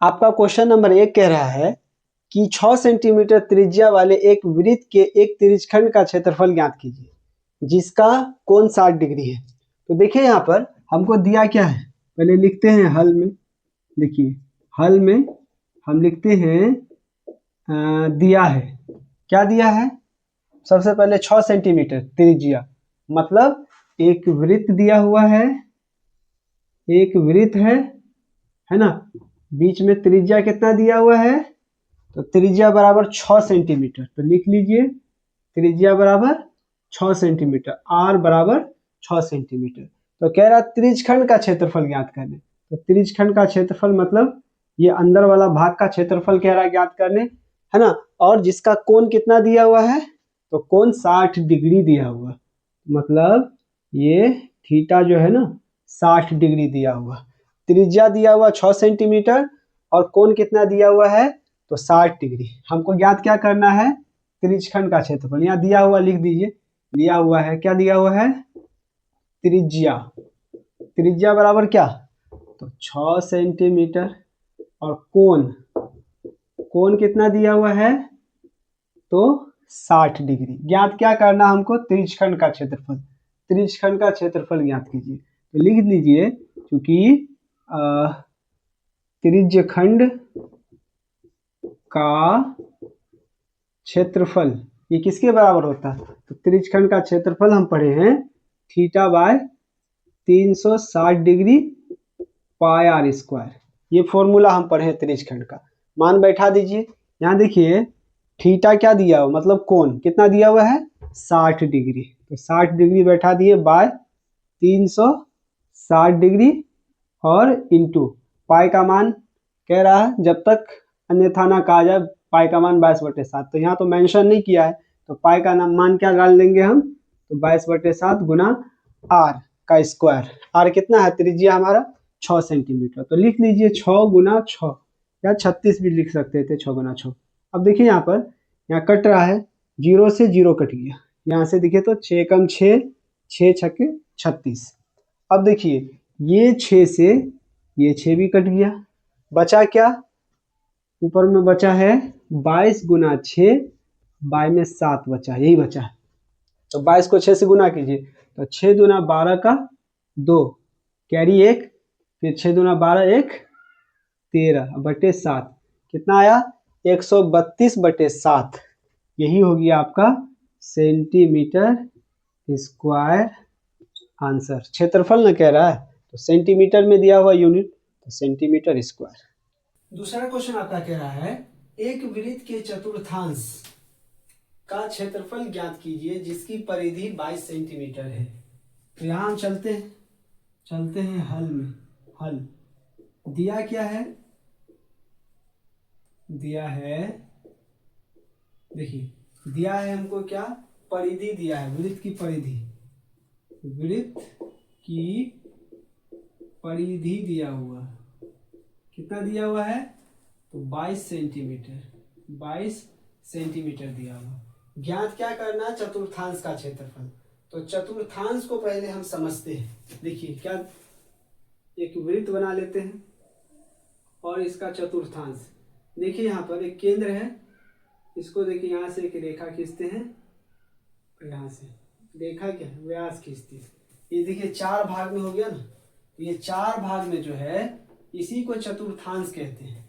आपका question number 1 कह रहा है कि 6 सेंटीमीटर त्रिज्या वाले एक वृत्त के एक त्रिज्यखंड का क्षेत्रफल ज्ञात कीजिए जिसका कोण 60 डिग्री है। तो देखिए यहाँ पर हमको दिया क्या है, पहले लिखते हैं हल में। देखिए हल में हम लिखते हैं दिया है, क्या दिया है, सबसे पहले 6 सेंटीमीटर त्रिज्या, मतलब एक वृत्त दिया हुआ है, एक वृत्त है ना, बीच में त्रिज्या कितना दिया हुआ है, तो त्रिज्या बराबर 6 सेंटीमीटर। तो लिख लीजिए त्रिज्या बराबर 6 सेंटीमीटर, आर बराबर 6 सेंटीमीटर। तो कह रहा त्रिज्यखंड का क्षेत्रफल ज्ञात करने। तो त्रिज्यखंड का क्षेत्रफल मतलब ये अंदर वाला भाग का क्षेत्रफल कह रहा है ज्ञात करने, है ना। और जिसका कोण कितना दिया हुआ है, तो कोण 60 डिग्री दिया हुआ, मतलब ये थीटा जो है ना 60 डिग्री दिया हुआ। त्रिज्या दिया हुआ 6 सेंटीमीटर और कोण कितना दिया हुआ है, तो 60 डिग्री। हमको ज्ञात क्या करना है, त्रिज्यखंड का क्षेत्रफल। यहाँ दिया हुआ लिख दीजिए, दिया हुआ है, क्या दिया हुआ है, त्रिज्या। त्रिज्या बराबर क्या, तो 6 सेंटीमीटर और कोण, कोण कितना दिया हुआ है, तो 60 डिग्री। ज्ञात क्या करना हमको, त्रिज्यखंड का क्षेत्रफल। त्रिज्यखंड का क्षेत्रफल ज्ञात कीजिए। तो लिख लीजिए, क्योंकि त्रिज्यखंड का क्षेत्रफल ये किसके बराबर होता है, तो त्रिज्यखंड का क्षेत्रफल हम पढ़े हैं theta by 360 degree pi R square. ये फॉर्मूला हम पढ़े हैं त्रिज्यखंड का, मान बैठा दीजिए। यहाँ देखिए थीटा क्या दिया हुआ, मतलब कोण कितना दिया हुआ है, 60 डिग्री। तो 60 डिग्री बैठा दिए बाय 360 डिग्री और इंटू पाई का मान कह रहा है जब तक अन्यथा ना कहा जाए पाई का मान 22/7। तो यहाँ तो मेंशन नहीं किया है, तो पाई का मान क्या डाल देंगे हम, तो 22/7 गुना आर का स्क्वायर। आर कितना है, त्रिज्या हमारा 6 सेंटीमीटर। तो लिख लीजिए 6 गुना 6 या 36 भी लिख सकते थे, 6 गुना 6। अब देखिए यहाँ पर, यहाँ कट रहा है, 0 से 0 कट गया, यहाँ से देखिए तो 6 कम 6, 6 छक्के 36। अब देखिए ये 6 से ये 6 भी कट गया, बचा क्या, ऊपर में बचा है 22 गुना 6, बाई में 7 बचा, यही बचा है। तो 22 को 6 से गुना कीजिए, तो 6 दूना 12 का 2, कैरी 1, फिर 6 दूना 12 1 13/7, कितना आया 132/7। यही हो गया आपका सेंटीमीटर स्क्वायर आंसर। क्षेत्रफल न कह रहा है, तो सेंटीमीटर में दिया हुआ यूनिट, तो सेंटीमीटर स्क्वायर। दूसरा क्वेश्चन आपका कह रहा है एक वृत्त के चतुर्थांश का क्षेत्रफल ज्ञात कीजिए जिसकी परिधि 22 सेंटीमीटर है। तो यहाँ हम चलते हैं हल में। हल दिया क्या है, दिया है, देखिए दिया है हमको क्या, परिधि दिया है, वृत्त की परिधि, वृत्त की परिधि दिया हुआ, कितना दिया हुआ है, तो 22 सेंटीमीटर, 22 सेंटीमीटर दिया हुआ। ज्ञात क्या करना, चतुर्थांश का क्षेत्रफल। तो चतुर्थांश को पहले हम समझते हैं। देखिए क्या, एक वृत्त बना लेते हैं और इसका चतुर्थांश, देखिए यहाँ पर एक केंद्र है, इसको देखिए यहाँ से एक रेखा खींचते हैं, यहाँ से रेखा क्या है, व्यास खींचते हैं। ये देखिए 4 भाग में हो गया ना, तो ये 4 भाग में जो है इसी को चतुर्थांश कहते हैं।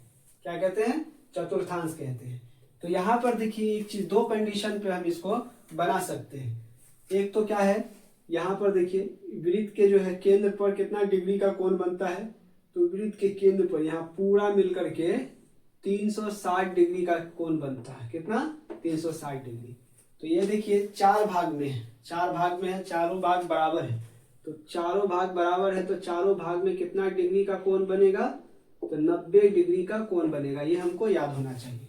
क्या कहते हैं, चतुर्थांश कहते हैं। तो यहाँ पर देखिए एक चीज, 2 कंडीशन पे हम इसको बना सकते हैं। एक तो क्या है, यहाँ पर देखिए वृत्त के जो है केंद्र पर कितना डिग्री का कोण बनता है, तो वृत्त के केंद्र पर यहाँ पूरा मिलकर के 360 डिग्री का कोण बनता है। कितना, 360 डिग्री। तो ये देखिए 4 भाग में है, 4 भाग में है, चारों भाग बराबर है। तो चारों भाग बराबर है, तो चारों भाग में कितना डिग्री का कोण बनेगा, तो 90 डिग्री का कोण बनेगा। ये हमको याद होना चाहिए।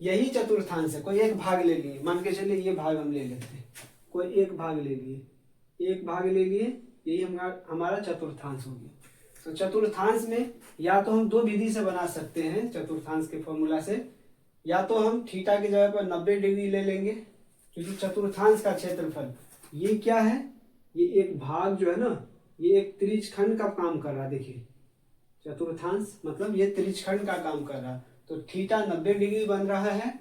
यही चतुर्थांश है। कोई एक भाग ले लिए, मान के चलिए ये भाग हम ले लेते हैं, कोई एक भाग ले लिए, एक भाग ले लिए, यही हमारा चतुर्थांश हो गया। तो चतुर्थांश में या तो हम 2 विधि से बना सकते हैं चतुर्थांश के फॉर्मूला से, या तो हम थीटा की जगह पर 90 डिग्री ले लेंगे, क्योंकि चतुर्थांश का क्षेत्रफल ये क्या है, ये एक भाग जो है ना, ये एक त्रिज्यखंड का काम कर रहा है। देखिए चतुर्थांश मतलब ये त्रिज्यखंड का काम कर रहा है। तो थीटा 90 डिग्री बन रहा है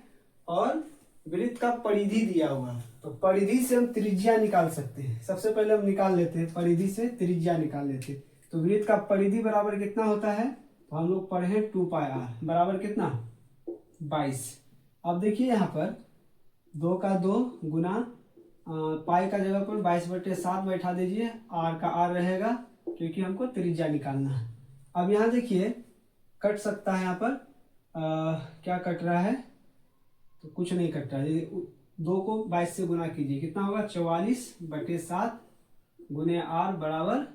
और वृत्त का परिधि दिया हुआ है। तो परिधि से हम त्रिज्या निकाल सकते हैं। सबसे पहले हम निकाल लेते हैं, परिधि से त्रिज्या निकाल लेते हैं। तो वृत्त का परिधि बराबर कितना होता है, तो हम लोग पढ़े हैं 2πr बराबर कितना 22। अब देखिए यहाँ पर 2 का 2 गुना पाई का जगह पर 22/7 बैठा दीजिए, आर का आर रहेगा क्योंकि हमको त्रिज्या निकालना है। अब यहाँ देखिए कट सकता है, यहाँ पर क्या कट रहा है, तो कुछ नहीं कट रहा है। 2 को 22 से गुना कीजिए, कितना होगा 44/7 गुने आर बराबर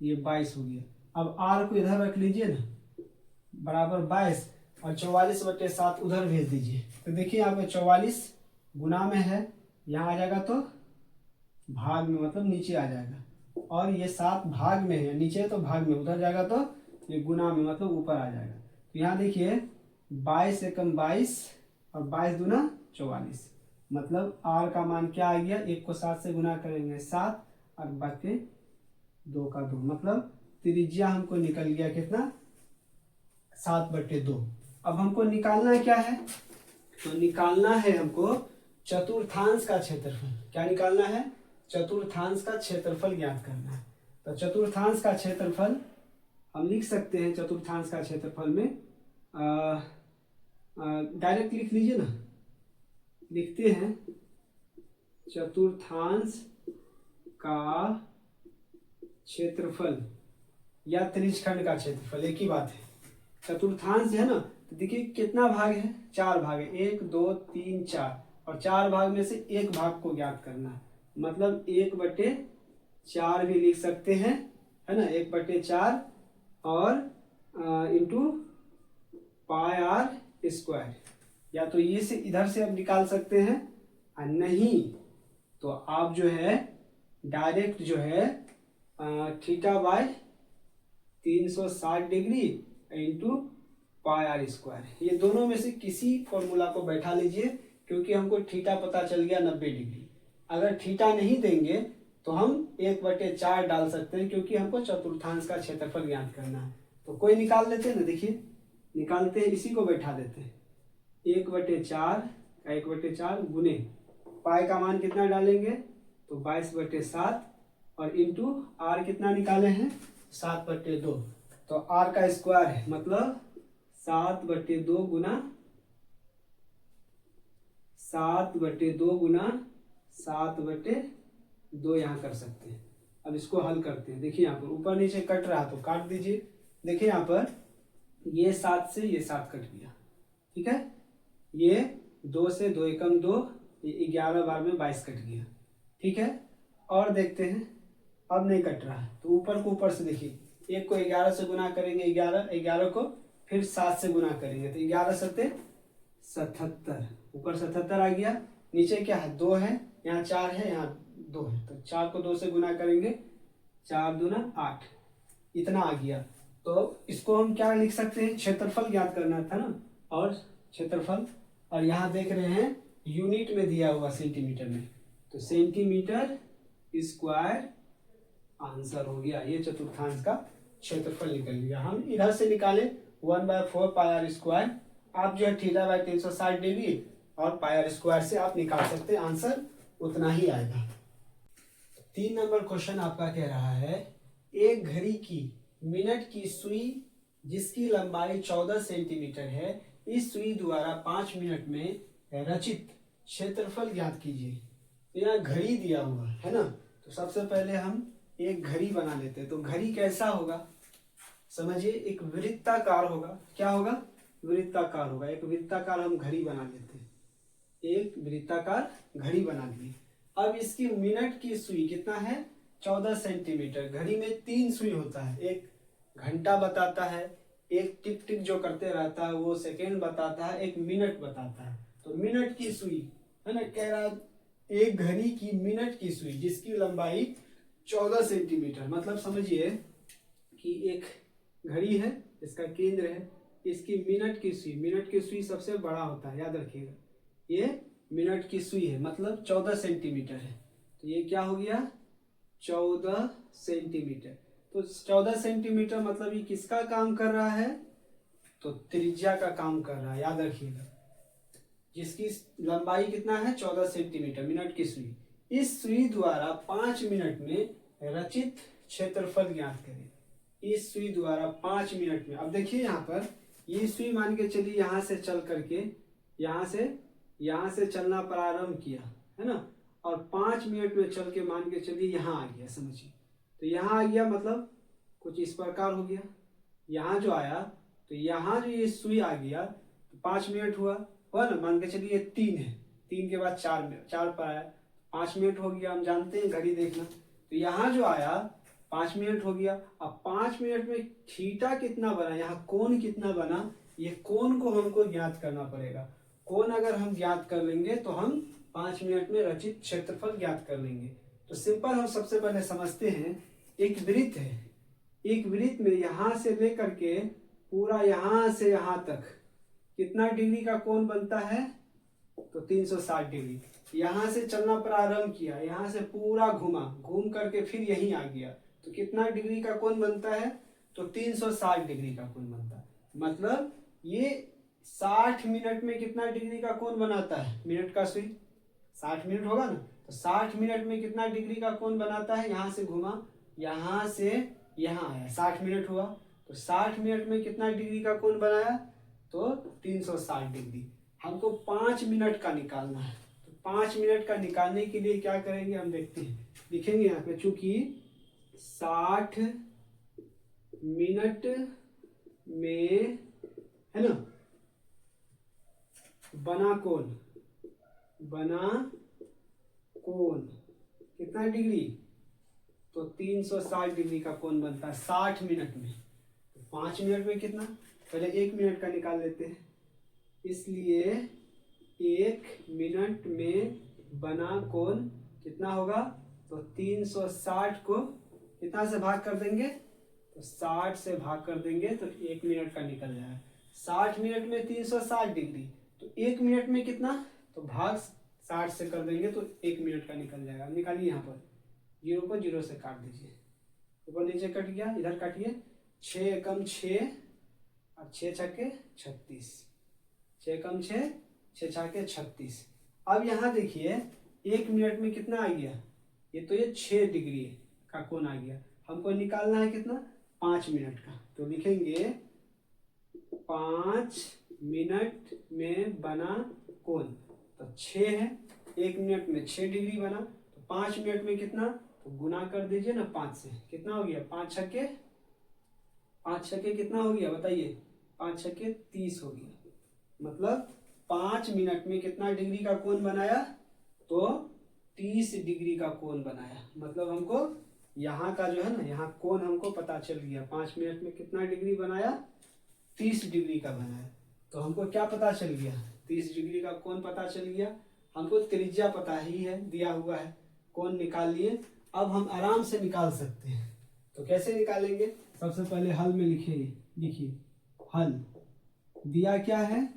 ये 22 हो गया। अब आर को इधर रख लीजिए ना, बराबर 22 और 44/7 उधर भेज दीजिए। तो देखिए यहाँ पे 44 गुना में है, यहाँ आ जाएगा तो भाग में, मतलब नीचे आ जाएगा, और ये 7 भाग में है, नीचे तो भाग में, उधर जाएगा तो ये गुना में, मतलब ऊपर आ जाएगा। तो यहाँ देखिए 22 एकम 22 और 22 दूना 44, मतलब आर का मान क्या आ गया, 1 को 7 से गुना करेंगे 7 और बाकी 2 का 2, मतलब त्रिज्या हमको निकल गया कितना 7/2। अब हमको निकालना क्या है, तो निकालना है हमको चतुर्थांश का क्षेत्रफल। क्या निकालना है, चतुर्थांश का क्षेत्रफल ज्ञात करना है। तो चतुर्थांश का क्षेत्रफल हम लिख सकते हैं, चतुर्थांश का क्षेत्रफल में डायरेक्ट लिख लीजिए ना, लिखते हैं चतुर्थांश का क्षेत्रफल या त्रिज्यखंड का क्षेत्रफल, एक ही बात है। चतुर्थांश है ना, तो देखिए कितना भाग है, 4 भाग है, 1 2 3 4, और 4 भाग में से एक भाग को ज्ञात करना है, मतलब 1/4 भी लिख सकते हैं, है ना, 1/4 और इंटू πr², या तो ये से इधर से आप निकाल सकते हैं, और नहीं तो आप जो है डायरेक्ट जो है θ/360 डिग्री इंटू πr², ये दोनों में से किसी फॉर्मूला को बैठा लीजिए, क्योंकि हमको थीटा पता चल गया 90 डिग्री। अगर थीटा नहीं देंगे तो हम 1/4 डाल सकते हैं, क्योंकि हमको चतुर्थांश का क्षेत्रफल ज्ञात करना है। तो कोई निकाल लेते हैं ना, देखिए निकालते हैं, इसी को बैठा देते हैं, 1/4 गुने पाई का मान कितना डालेंगे, तो 22/7 और इंटू आर कितना निकाले हैं 7/2, तो आर का स्क्वायर है, मतलब 7/2 गुना 7/2 यहाँ कर सकते हैं। अब इसको हल करते हैं, देखिए यहाँ पर ऊपर नीचे कट रहा तो काट दीजिए। देखिए यहाँ पर ये 7 से ये 7 कट गया, ठीक है, ये 2 से 2 एकम 2, ये 11 बार में 22 कट गया, ठीक है। और देखते हैं, अब नहीं कट रहा है, तो ऊपर को ऊपर से देखिए, 1 को 11 से गुना करेंगे 11 को फिर 7 से गुना करेंगे, तो 11 7 77, ऊपर 77 आ गया, नीचे क्या है 2 है, यहाँ 4 है, यहाँ 2 है, तो 4 को 2 से गुना करेंगे, 4 दूना 8, इतना आ गया। तो इसको हम क्या लिख सकते हैं, क्षेत्रफल ज्ञात करना था ना, और क्षेत्रफल, और यहाँ देख रहे हैं यूनिट में दिया हुआ सेंटीमीटर में, तो सेंटीमीटर स्क्वायर आंसर हो गया। ये चतुर्थांश का क्षेत्रफल निकल गया। हम इधर से निकाले 1/4 πr², आप जो है θ/360 डिग्री और πr² से आप निकाल सकते हैं, आंसर उतना ही आएगा। 3 नंबर क्वेश्चन आपका कह रहा है, एक घड़ी की मिनट की सुई जिसकी लंबाई 14 सेंटीमीटर है, इस सुई द्वारा 5 मिनट में रचित क्षेत्रफल ज्ञात कीजिए। तो यहाँ घड़ी दिया हुआ है ना, तो सबसे पहले हम एक घड़ी बना लेते हैं। तो घड़ी कैसा होगा, समझिए, एक वृत्ताकार होगा। क्या होगा, वृत्ताकार होगा। एक वृत्ताकार हम घड़ी बना लेते हैं, एक वृत्ताकार घड़ी बना लिए। अब इसकी मिनट की सुई कितना है, 14 सेंटीमीटर। घड़ी में 3 सुई होता है, एक घंटा बताता है, एक टिक टिक जो करते रहता है वो सेकेंड बताता है, एक मिनट बताता है। तो मिनट की सुई है ना, कह रहा एक घड़ी की मिनट की सुई जिसकी लंबाई 14 सेंटीमीटर, मतलब समझिए कि एक घड़ी है, इसका केंद्र है, इसकी मिनट की सुई सबसे बड़ा होता है, याद रखिएगा, ये मिनट की सुई है, मतलब 14 सेंटीमीटर है। तो ये क्या हो गया 14 सेंटीमीटर। तो 14 सेंटीमीटर मतलब ये किसका काम कर रहा है, तो त्रिज्या का काम कर रहा है, याद रखिएगा। जिसकी लंबाई कितना है 14 सेंटीमीटर, मिनट की सुई। इस सुई द्वारा 5 मिनट में रचित क्षेत्रफल ज्ञात करें। इस सुई द्वारा 5 मिनट में, अब देखिए यहाँ पर ये सुई मान के चलिए यहाँ से चल करके यहाँ से चलना प्रारंभ किया है ना, और 5 मिनट में चल के मान के चलिए यहाँ आ गया, समझिए। तो यहाँ आ गया मतलब कुछ इस प्रकार हो गया। यहाँ जो आया तो यहाँ जो ये सुई आ गया तो 5 मिनट हुआ ना, मान के चलिए 3 है, 3 के बाद 4 पर आया, 5 मिनट हो गया। हम जानते हैं घड़ी देखना, तो यहाँ जो आया 5 मिनट हो गया। अब 5 मिनट में थीटा कितना बना, यहाँ कोण कितना बना, ये कोण को हमको ज्ञात करना पड़ेगा। कोण अगर हम ज्ञात कर लेंगे तो हम 5 मिनट में रचित क्षेत्रफल ज्ञात कर लेंगे। तो सिंपल हम सबसे पहले समझते हैं, एक वृत्त है, एक वृत्त में यहाँ से लेकर के पूरा यहाँ से यहाँ तक कितना डिग्री का कोण बनता है, तो 360 डिग्री। यहाँ से चलना प्रारंभ किया, यहाँ से पूरा घूम करके फिर यहीं आ गया, तो कितना डिग्री का कोण बनता है, तो 360 डिग्री का कोण बनता है। मतलब ये 60 मिनट में कितना डिग्री का कोण बनाता है, मिनट का सुई 60 मिनट होगा ना, तो 60 मिनट में कितना डिग्री का कोण बनाता है, यहाँ से घुमा, यहाँ से यहाँ आया, 60 मिनट हुआ। तो 60 मिनट में कितना डिग्री का कोण बनाया, तो 360 डिग्री। हमको 5 मिनट का निकालना है, तो 5 मिनट का निकालने के लिए क्या करेंगे हम देखते हैं, लिखेंगे यहाँ पे, चूंकि 60 मिनट में है ना बना कोण कितना डिग्री, तो 360 डिग्री का कोण बनता है 60 मिनट में। तो 5 मिनट में कितना, पहले 1 मिनट का निकाल लेते हैं, इसलिए 1 मिनट में बना कोण कितना होगा, तो 360 को कितना से भाग कर देंगे, तो 60 से भाग कर देंगे तो 1 मिनट का निकल जाएगा। 60 मिनट में 360 डिग्री, तो 1 मिनट में कितना, तो भाग 60 से कर देंगे तो 1 मिनट का निकल जाएगा। निकालिए, यहाँ पर 0 को 0 से काट दीजिए, ऊपर नीचे कट गया, इधर काटिए, 6 एकम 6 और 6 छक्के 36, 6 एकम 6, 6 छक्के 36। अब यहाँ देखिए 1 मिनट में कितना आ गया, ये 6 डिग्री का कोण आ गया। हमको निकालना है कितना, 5 मिनट का, तो लिखेंगे 5 मिनट में बना कोण, तो 6 है, 1 मिनट में 6 डिग्री बना, तो 5 मिनट में कितना, तो गुना कर दीजिए ना 5 से, कितना हो गया, 5 छक्के कितना हो गया बताइए, 5 छक्के 30 हो गया। मतलब 5 मिनट में कितना डिग्री का कोण बनाया, तो 30 डिग्री का कोण बनाया। मतलब हमको यहाँ का जो है ना, यहाँ कोण हमको पता चल गया, 5 मिनट में कितना डिग्री बनाया, 30 डिग्री का बनाया। तो हमको क्या पता चल गया, 30 डिग्री का कोण पता चल गया। हमको त्रिज्या पता ही है, दिया हुआ है, कोण निकाल लिए। अब हम आराम से निकाल सकते हैं, तो कैसे निकालेंगे, सबसे पहले हल में लिखिए हल। दिया क्या है,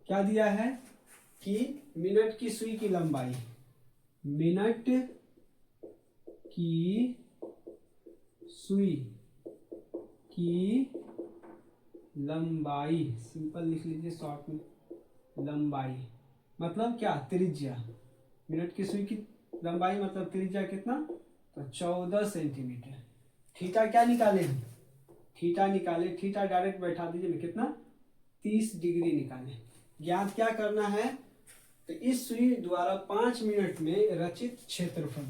क्या दिया है कि मिनट की सुई की लंबाई, मिनट की सुई की लंबाई, सिंपल लिख लीजिए शॉर्ट में, लंबाई मतलब क्या, त्रिज्या। मिनट की सुई की लंबाई मतलब त्रिज्या कितना, तो 14 सेंटीमीटर। थीटा क्या निकाले हम, थीटा निकाले, थीटा डायरेक्ट बैठा दीजिए ना, कितना, 30 डिग्री निकाले। ज्ञात क्या करना है, तो इस सुई द्वारा 5 मिनट में रचित क्षेत्रफल,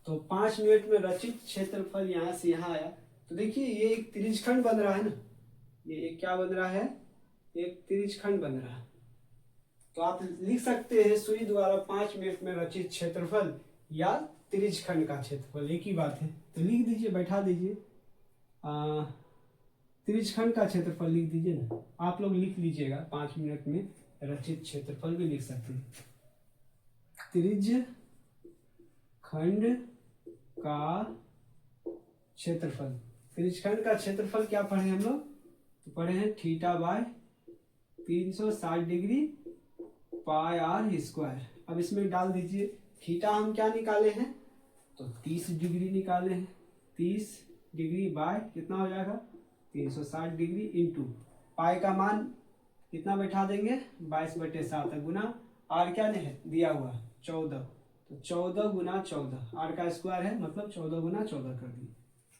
तो 5 मिनट में रचित क्षेत्रफल यहाँ से यहाँ आया। तो देखिए ये एक त्रिज्यखंड बन रहा है ना, ये एक क्या बन रहा है, एक त्रिज्यखंड बन रहा है। तो आप लिख सकते हैं सुई द्वारा 5 मिनट में रचित क्षेत्रफल या त्रिज्यखंड का क्षेत्रफल, एक ही बात है। तो लिख दीजिए, बैठा दीजिए, त्रिज्यखंड का क्षेत्रफल लिख दीजिए ना, आप लोग लिख लीजिएगा, 5 मिनट में रचित क्षेत्रफल भी लिख सकते हैं। त्रिज्यखंड का क्षेत्रफल, त्रिज्यखंड का क्षेत्रफल क्या पढ़े हम लोग, तो पढ़े हैं theta by 360 degree pi R square. अब इसमें डाल दीजिए, थीटा हम क्या निकाले हैं, तो 30 डिग्री निकाले हैं, 30 डिग्री बाय कितना हो जाएगा 360 डिग्री इंटू पाई का मान कितना बैठा देंगे 22/7 गुना आर क्या नहीं दिया हुआ 14, तो 14 गुना 14 आर का स्क्वायर है मतलब 14 गुना 14 कर दिए।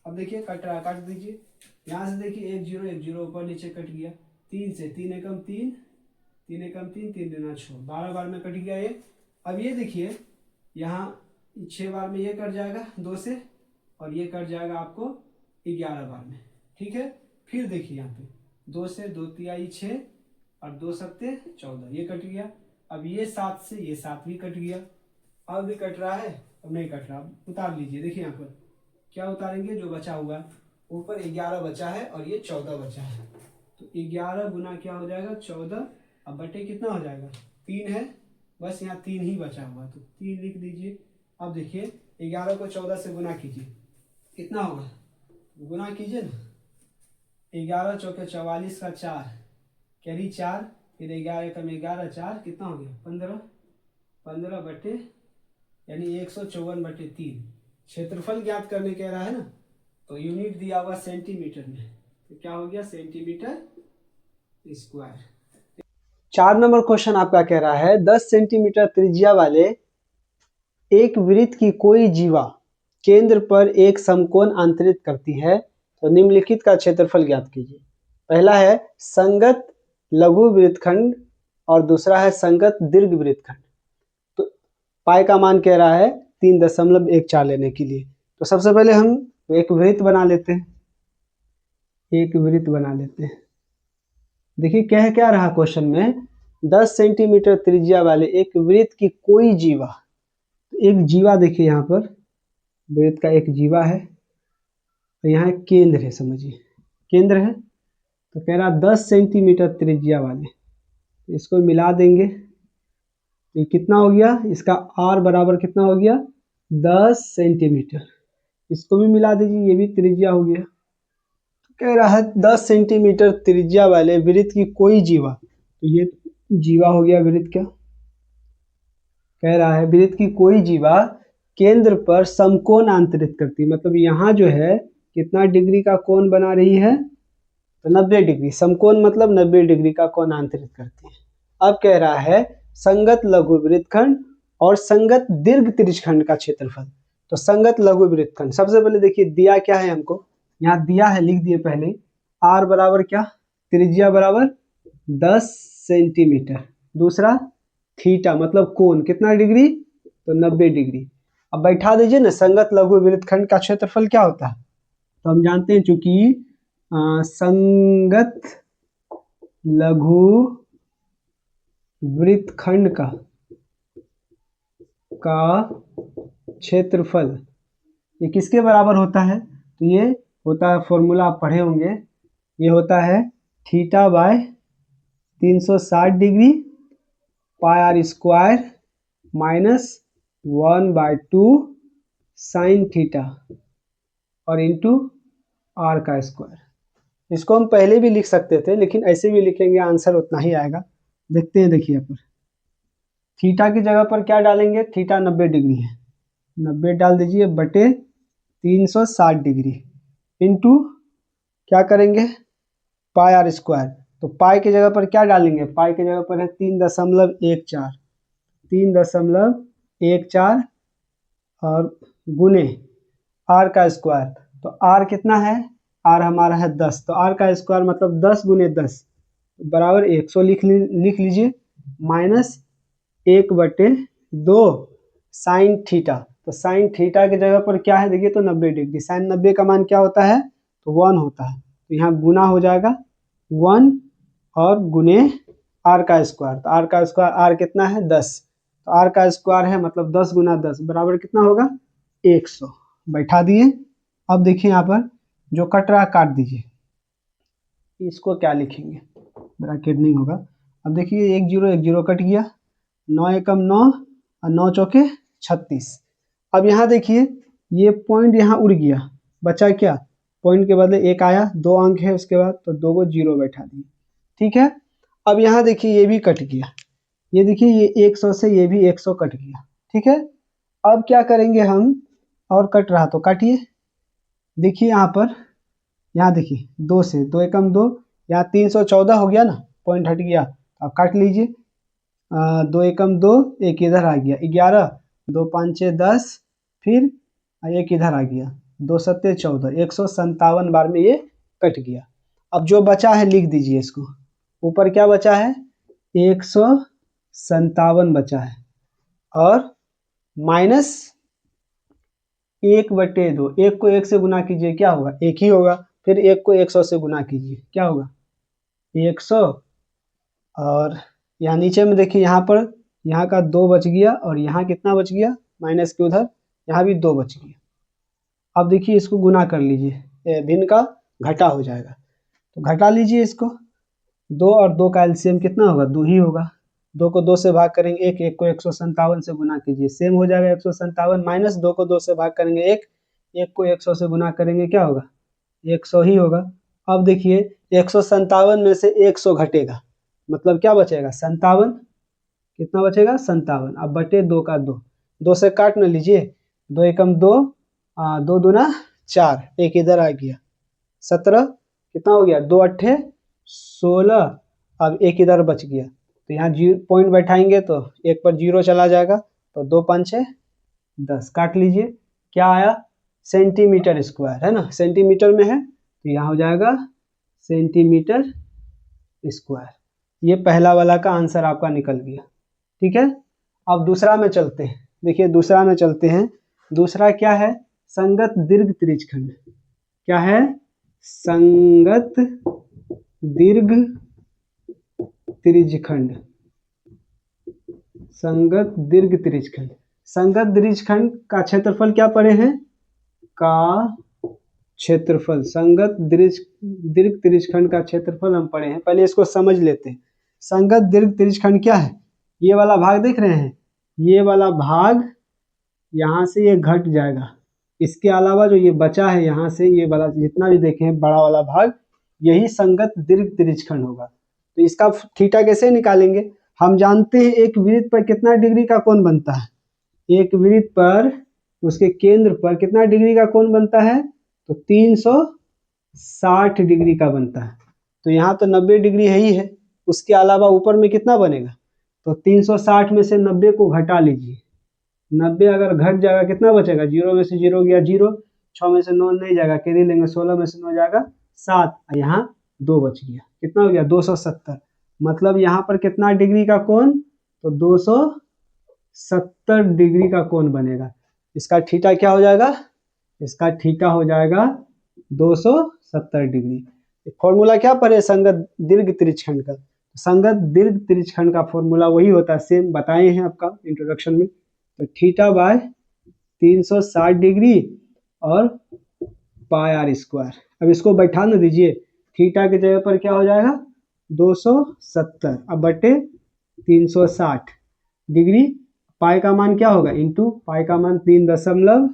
अब देखिए कट रहा, काट दीजिए। यहाँ से देखिए 1 0 ऊपर नीचे कट गया, 3 से 3 एकम 3 3 एकम 3 3 दूना 6, 12 बार में कट गया ये। अब ये देखिए यहाँ 6 बार में ये कट जाएगा 2 से, और ये कट जाएगा आपको 11 बार में। ठीक है, फिर देखिए यहाँ पे 2 से 2 तिहाई 6 और 2 सत्ते 14, ये कट गया। अब ये 7 से ये 7 भी कट गया। अब भी कट रहा है, अब नहीं कट रहा, उतार लीजिए। देखिए यहाँ पर क्या उतारेंगे, जो बचा हुआ ऊपर 11 बचा है और ये 14 बचा है, तो 11 गुना क्या हो जाएगा 14, अब बटे कितना हो जाएगा 3 है, बस यहाँ 3 ही बचा हुआ, तो 3 लिख दीजिए। अब देखिए 11 को 14 से गुना कीजिए, कितना होगा, गुना कीजिए ना, 11 चौके 44 का 4 कैरी 4, फिर 11 कम 11 4 कितना हो गया 15, 15 बटे यानी 154/3। क्षेत्रफल ज्ञात करने कह रहा है ना, तो यूनिट दिया हुआ सेंटीमीटर में, तो क्या हो गया सेंटीमीटर स्क्वायर। 4 नंबर क्वेश्चन आपका कह रहा है 10 सेंटीमीटर त्रिज्या वाले एक वृत्त की कोई जीवा केंद्र पर एक समकोण अंतरित करती है, तो निम्नलिखित का क्षेत्रफल ज्ञात कीजिए। पहला है संगत लघु वृत्तखंड और दूसरा है संगत दीर्घ वृत्तखंड। तो पाई का मान कह रहा है 3.14 लेने के लिए, तो सबसे पहले हम एक वृत्त बना लेते हैं, एक वृत्त बना लेते हैं। देखिए कह क्या रहा क्वेश्चन में 10 सेंटीमीटर त्रिज्या वाले एक वृत्त की कोई जीवा, तो एक जीवा देखिए यहाँ पर वृत्त का एक जीवा है, तो यहाँ एक केंद्र है, समझिए केंद्र है, तो कह रहा 10 सेंटीमीटर त्रिज्या वाले, तो इसको मिला देंगे तो ये कितना हो गया, इसका आर बराबर कितना हो गया 10 सेंटीमीटर, इसको भी मिला दीजिए, ये भी त्रिज्या हो गया। तो कह रहा है 10 सेंटीमीटर त्रिज्या वाले वृत्त की कोई जीवा, तो ये जीवा हो गया वृत्त, क्या कह रहा है वृत्त की कोई जीवा केंद्र पर समकोण अंतरित करती, मतलब यहाँ जो है कितना डिग्री का कोण बना रही है, तो 90 डिग्री, समकोण मतलब 90 डिग्री का कोण अंतरित करती है। अब कह रहा है संगत लघु वृत्तखंड और संगत दीर्घ त्रिज्यखंड का क्षेत्रफल। तो संगत लघु वृत्तखंड सबसे पहले देखिए दिया क्या है हमको, यहाँ दिया है लिख दिए पहले, आर बराबर क्या त्रिज्या बराबर 10 सेंटीमीटर, दूसरा थीटा मतलब कोण कितना डिग्री, तो 90 डिग्री। अब बैठा दीजिए ना, संगत लघु वृत्तखंड का क्षेत्रफल क्या होता है, तो हम जानते हैं चूंकि संगत लघु वृत्तखंड का क्षेत्रफल ये किसके बराबर होता है, तो ये होता है, फॉर्मूला आप पढ़े होंगे, ये होता है theta by 360 degree pi R square minus 1/2 sine theta और इंटू आर का स्क्वायर। इसको हम पहले भी लिख सकते थे, लेकिन ऐसे भी लिखेंगे आंसर उतना ही आएगा। देखते हैं, देखिए यहाँ पर थीटा की जगह पर क्या डालेंगे, थीटा 90 डिग्री है, 90 डाल दीजिए बटे 360 डिग्री इंटू क्या करेंगे पाई आर स्क्वायर, तो पाई की जगह पर क्या डालेंगे, पाई की जगह पर है 3.14, 3.14 और गुने आर का स्क्वायर, तो आर कितना है, आर हमारा है 10, तो आर का स्क्वायर मतलब 10 गुने 10 बराबर 100 लिख लीजिए, माइनस 1/2 साइन थीटा, तो साइन थीटा की जगह पर क्या है देखिए, तो 90 डिग्री, साइन 90 का मान क्या होता है, तो 1 होता है, तो यहाँ गुना हो जाएगा 1 और गुने आर का स्क्वायर, तो आर का स्क्वायर आर कितना है 10, तो आर का स्क्वायर है मतलब 10 गुना 10 बराबर कितना होगा 100, बैठा दिए। अब देखिए यहाँ पर जो कट रहा काट दीजिए, इसको क्या लिखेंगे, ब्रैकेट नहीं होगा। अब देखिए 1 0 1 0 कट गया, 9 एकम 9 और 9 चौके 36। अब यहाँ देखिए ये पॉइंट यहाँ उड़ गया, बचा क्या, पॉइंट के बदले एक आया, 2 अंक है उसके बाद, तो 2 को 0 बैठा दिए, ठीक है। अब यहाँ देखिए ये भी कट गया, ये देखिए ये 100 से ये भी 100 कट गया, ठीक है। अब क्या करेंगे हम, और कट रहा तो काटिए। देखिए यहाँ पर, यहाँ देखिए 2 से 2 एकम 2, यहाँ 314 हो गया ना, पॉइंट हट गया। अब काट लीजिए, 2 एकम 2, एक इधर आ गया 11, 2 5 6 10, फिर एक इधर आ गया 2 7 14, 157 बार में ये कट गया। अब जो बचा है लिख दीजिए इसको, ऊपर क्या बचा है 157 बचा है, और माइनस 1/2, एक को 1 से गुना कीजिए क्या होगा, 1 ही होगा। फिर 1 को 100 से गुना कीजिए क्या होगा 100, और यहाँ नीचे में देखिए, यहाँ पर यहाँ का 2 बच गया, और यहाँ कितना बच गया माइनस के उधर, यहाँ भी 2 बच गया। अब देखिए इसको गुना कर लीजिए, भिन्न का घटा हो जाएगा, तो घटा लीजिए इसको। 2 और 2 का एलसीएम कितना होगा 2 ही होगा। 2 को 2 से भाग करेंगे 1, 1 को 157 से गुना कीजिए, सेम हो जाएगा 157, माइनस 2 को 2 से भाग करेंगे 1, 1 को 100 से गुना करेंगे क्या होगा 100 ही होगा। अब देखिए 157 में से 100 घटेगा, मतलब क्या बचेगा 57, कितना बचेगा 57। अब बटे 2 का 2, 2 से काट न लीजिए, 2 एकम 2, 2 दूना 4, एक इधर आ गया 17, कितना हो गया 2 अट्ठे 16, अब एक इधर बच गया, तो यहाँ पॉइंट बैठाएंगे तो एक पर 0 चला जाएगा, तो 2 5 6 10, काट लीजिए, क्या आया सेंटीमीटर स्क्वायर, है ना, सेंटीमीटर में है तो यहाँ हो जाएगा सेंटीमीटर स्क्वायर। ये पहला वाला का आंसर आपका निकल गया, ठीक है। अब दूसरा में चलते हैं, देखिए दूसरा में चलते हैं। दूसरा क्या है, संगत दीर्घ त्रिज्यखंड। क्या है, संगत दीर्घ त्रिज्यखंड। संगत दीर्घ त्रिज्यखंड, संगत त्रिज्यखंड का क्षेत्रफल क्या पढ़े हैं, का क्षेत्रफल, संगत दीर्घ त्रिज्यखंड का क्षेत्रफल हम पढ़े हैं, पहले इसको समझ लेते हैं। संगत दीर्घ त्रिज्यखंड क्या है, ये वाला भाग देख रहे हैं, ये वाला भाग यहाँ से ये घट जाएगा, इसके अलावा जो ये बचा है यहाँ से ये वाला जितना भी देखें बड़ा वाला भाग, यही संगत दीर्घ त्रिज्यखंड होगा। तो इसका थीटा कैसे निकालेंगे, हम जानते हैं एक वृत्त पर कितना डिग्री का कोण बनता है, एक वृत्त पर उसके केंद्र पर कितना डिग्री का कोण बनता है, तो 360 डिग्री का बनता है। तो यहाँ तो 90 डिग्री है ही है, उसके अलावा ऊपर में कितना बनेगा, तो 360 में से 90 को घटा लीजिए, 90 अगर घट जाएगा कितना बचेगा, 0 में से 0 गया 0, 6 में से 9 नहीं जाएगा, कैरी लेंगे 16 में से 9 जाएगा 7, यहाँ 2 बच गया, कितना हो गया 270। मतलब यहाँ पर कितना डिग्री का कोण, तो 270 डिग्री का कोण बनेगा। इसका थीटा क्या हो जाएगा, इसका थीटा हो जाएगा 270 डिग्री। फॉर्मूला क्या पढ़े, संगत दीर्घ त्रिज्यखंड का, संगत दीर्घ त्रिज्यखंड का फॉर्मूला वही होता है, सेम बताए हैं आपका इंट्रोडक्शन में। तो थीटा बाय 360 डिग्री और पाई आर स्क्वायर। अब इसको बैठा न दीजिए, थीटा की जगह पर क्या हो जाएगा 270, अब बटे 360 डिग्री, पाई का मान क्या होगा इंटू, पाई का मान 3.14,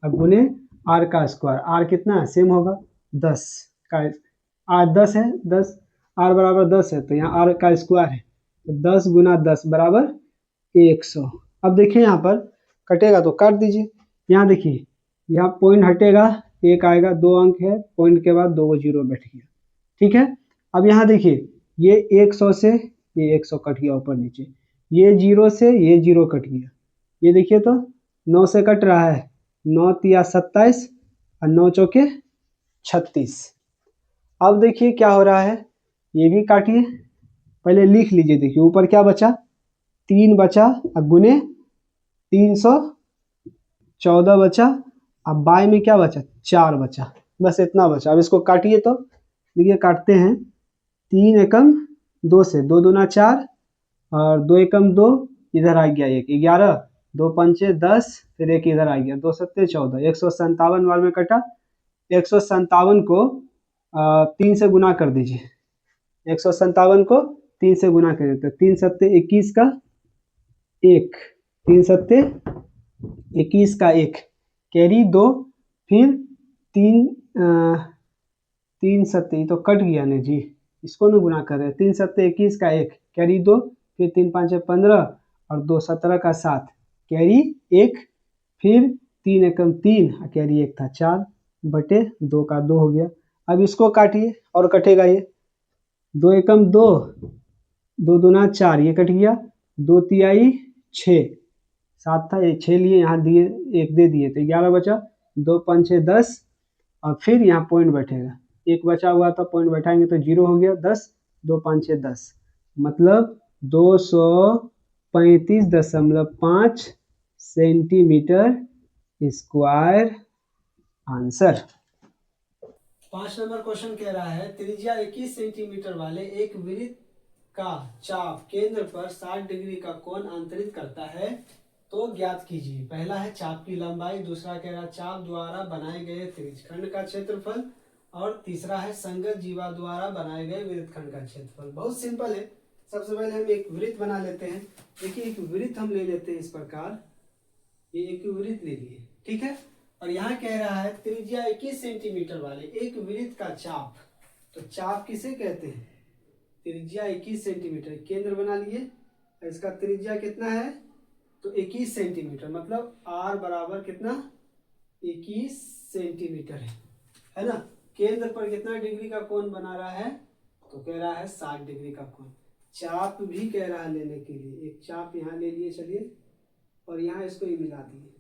अब गुने आर का स्क्वायर, आर कितना है सेम होगा 10 का, आर 10 है, 10 आर बराबर 10 है, तो यहाँ आर का स्क्वायर है, तो 10 गुना 10 बराबर 100। अब देखिए यहाँ पर कटेगा तो काट दीजिए, यहाँ देखिए यहाँ पॉइंट हटेगा, एक आएगा, 2 अंक है, पॉइंट के बाद 2 जीरो बैठ गया, ठीक है। अब यहाँ देखिए ये 100 से ये 100 कट गया ऊपर नीचे, ये 0 से ये 0 कट गया, ये देखिए तो 9 से कट रहा है, 9 तिया 27 और 9 चौके 36। अब देखिए क्या हो रहा है, ये भी काटिए, पहले लिख लीजिए, देखिए ऊपर क्या बचा 3 बचा, अब गुने 314 बचा, अब बाय में क्या बचा 4 बचा, बस इतना बचा। अब इसको काटिए, तो देखिए काटते हैं, 3 एकम 2 से 2 दूना 4 और 2 एकम 2, इधर आ गया 1, 11, 2 पंचे 10, फिर एक इधर आ गया 2 सत्ते 14, 157 बार में कटा। 157 को 3 से गुना कर दीजिए, 157 को 3 से गुना कर देते, 3 सत्ते 21 का 1, 3 सत्ते 21 का 1, कैरी 2, फिर 3 सत्ते तो कट गया ना जी, इसको ना गुना कर रहे हैं, 3 सत्ते 21 का 1, कैरी 2, फिर 3 5 15 और 2 17 का 7, कैरी 1, फिर 3 एकम 3, कैरी 1 था 4 बटे 2 का 2 हो गया। अब इसको काटिए और कटेगा ये 2 एकम 2, 2 दूना 4, ये कट गया, 2 तिहाई 6, 7 था ये 6 लिए, यहाँ दिए 1 दे दिए तो 11 बचा, 2 5 6 10, और फिर यहाँ पॉइंट बैठेगा, 1 बचा हुआ था पॉइंट बैठाएंगे तो 0 हो गया, 10, 2 5 6 10, मतलब 235.5 centimetre square answer. 5 number question कह रहा है त्रिज्या 21 सेंटीमीटर वाले एक वृत्त का चाप केंद्र पर 60 डिग्री का कोण अंतरित करता है तो ज्ञात कीजिए। पहला है चाप की लंबाई, दूसरा कह रहा है चाप द्वारा बनाए गए त्रिज्यखंड का क्षेत्रफल, और तीसरा है संगत जीवा द्वारा बनाए गए वृत्तखंड का क्षेत्रफल। बहुत सिंपल है। सबसे पहले हम एक वृत्त बना लेते हैं। देखिए एक वृत्त हम ले लेते हैं इस प्रकार, ये एक वृत्त ले लिए, ठीक है। और यहाँ कह रहा है त्रिज्या 21 सेंटीमीटर वाले एक वृत्त का चाप, तो चाप किसे कहते हैं? त्रिज्या 21 सेंटीमीटर, केंद्र बना लिए, इसका त्रिज्या कितना है तो 21 सेंटीमीटर, मतलब r बराबर कितना 21 सेंटीमीटर है ना। केंद्र पर कितना डिग्री का कोण बना रहा है तो कह रहा है 60 डिग्री का कोण। चाप भी कह रहा है लेने के लिए, एक चाप यहाँ ले लिए चलिए, और यहाँ इसको ही मिला दिए।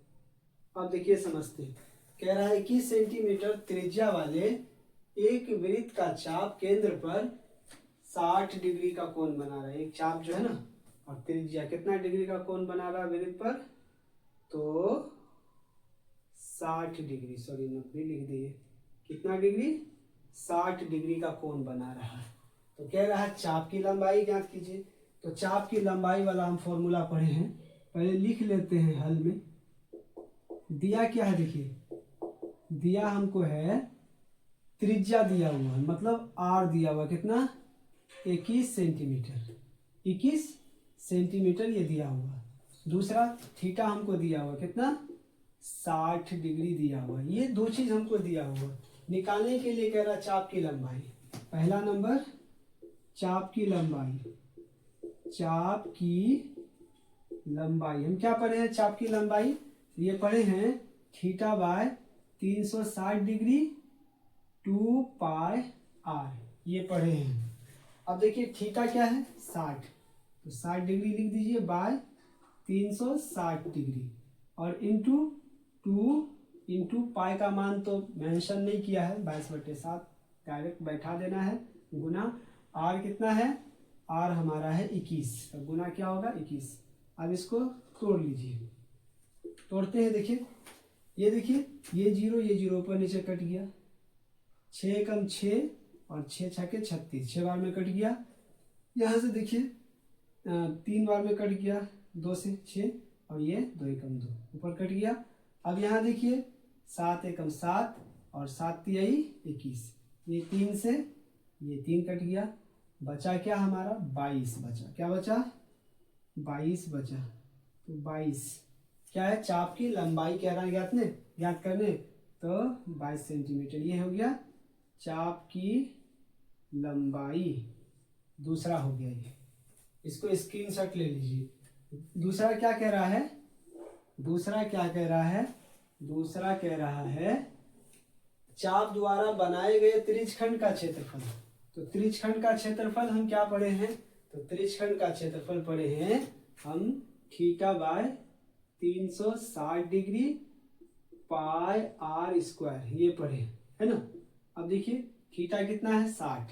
अब देखिए समझते हैं, कह रहा है 21 सेंटीमीटर त्रिज्या वाले एक वृत्त का चाप केंद्र पर 60 डिग्री का कोण बना रहा है। एक चाप जो है ना, और त्रिज्या कितना डिग्री का कोण बना रहा है वृत्त पर, तो 60 डिग्री, सॉरी 90 लिख दिए, कितना डिग्री 60 डिग्री का कोण बना रहा है। तो कह रहा है चाप की लंबाई ज्ञात कीजिए। तो चाप की लंबाई वाला हम फॉर्मूला पढ़े हैं, पहले लिख लेते हैं हल में। दिया क्या है देखिए, दिया हमको है त्रिज्या दिया हुआ है, मतलब r दिया हुआ कितना 21 सेंटीमीटर, 21 सेंटीमीटर ये दिया हुआ। दूसरा थीटा हमको दिया हुआ कितना 60 डिग्री दिया हुआ। ये दो चीज हमको दिया हुआ, निकालने के लिए कह रहा चाप की लंबाई। पहला नंबर चाप की लंबाई, चाप की लंबाई हम क्या पढ़े हैं? चाप की लंबाई ये पढ़े हैं theta by 360 degree 2 pi r, ये पढ़े हैं। अब देखिए थीटा क्या है 60, तो 60 डिग्री लिख दीजिए बाय 360 डिग्री, और इंटू 2 इंटू पाई का मान तो मेंशन नहीं किया है, 22/7 डायरेक्ट बैठा देना है, गुना r कितना है, r हमारा है 21, तो गुना क्या होगा 21। अब इसको तोड़ लीजिए, तोड़ते हैं। देखिए ये देखिए ये जीरो ऊपर नीचे कट गया, 6 एकम 6 और 6 छके 36, 6 बार में कट गया। यहाँ से देखिए 3 बार में कट गया, 2 से 6, और ये 2 एकम 2 ऊपर कट गया। अब यहाँ देखिए 7 एकम 7 और 7 तिहाई 21, ये 3 से ये 3 कट गया, बचा क्या हमारा 22 बचा। क्या बचा 22 बचा। तो 22 क्या है, चाप की लंबाई कह रहा है ज्ञात करने, तो 22 सेंटीमीटर ये हो गया चाप की लंबाई। दूसरा हो गया ये, इसको स्क्रीनशॉट ले लीजिए। दूसरा क्या कह रहा है, दूसरा क्या कह रहा है, दूसरा कह रहा है चाप द्वारा बनाए गए त्रिज्यखंड का क्षेत्रफल। तो त्रिज्यखंड का क्षेत्रफल हम क्या पढ़े हैं, तो त्रिज्यखंड का क्षेत्रफल पढ़े हैं हम theta by 360 degree pi r square, ये पढ़े है ना। अब देखिए थीटा कितना है 60,